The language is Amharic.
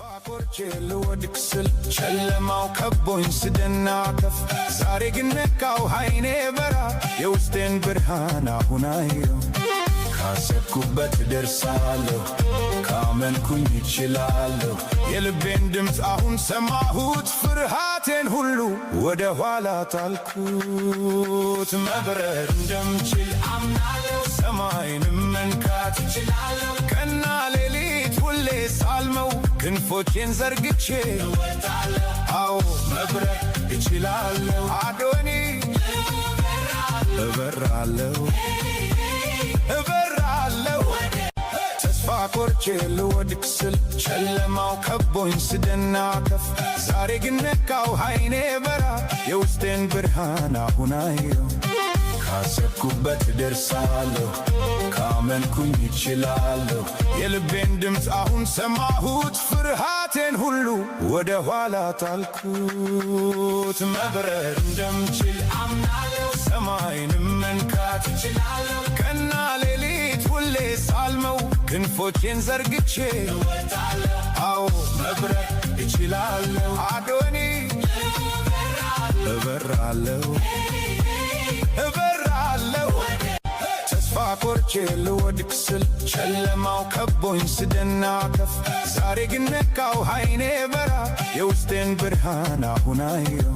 ቆርጬ ልወድቅ ስል ጨለማው ከቦኝ ስደናከፍ ዛሬ ግን ነቃው ዓይኔ በራ የውስጤን ብርሃን አሁን አየሁ። ካሰብኩበት ደርሳለሁ ካመንኩኝ እችላለሁ። የልቤን ድምፅ አሁን ሰማሁት ፍርሃቴን ሁሉ ወደ ኋላ ጣልኩት። መብረር እንደምችል አምናለሁ ሰማይንም መንካት እችላለሁ። ቀንና ሌሊት ሁሌ ሳልመው ክንፎቼን ዘርግቼ እወጣለሁ። አዎ መብረር እችላለሁ። አዶኒ እበራለሁ እበራለሁ። ተስፋ ቆርጬ ልወድቅ ስል ጨለማው ከቦኝ ስደናከፍ ዛሬ ግን ነቃው ዓይኔ በራ የውስጤን ብርሃን አሁን አየሁ። ካሰብኩበት ደርሳለሁ ካመንኩኝ እችላለሁ። የልቤን ድምፅ አሁን ሰማሁት ፍርሃቴን ሁሉ ወደ ኋላ ጣልኩት። መብረር እንደምችል አምናለሁ ሰማይንም መንካት እችላለሁ። ቀንና ሌሊት ሁሌ ሳልመው ክንፎቼን ዘርግቼ እወጣለሁ። አዎ መብረር እችላለሁ። አዶኒ እበራለሁ እበራለሁ። ተስፋ ቆርጬ ልወድቅ ስል ጨለማው ከቦኝ ስደናከፍ ዛሬ ግን ነቃው ዓይኔ በራ የውስጤን ብርሃን አሁን አየሁ።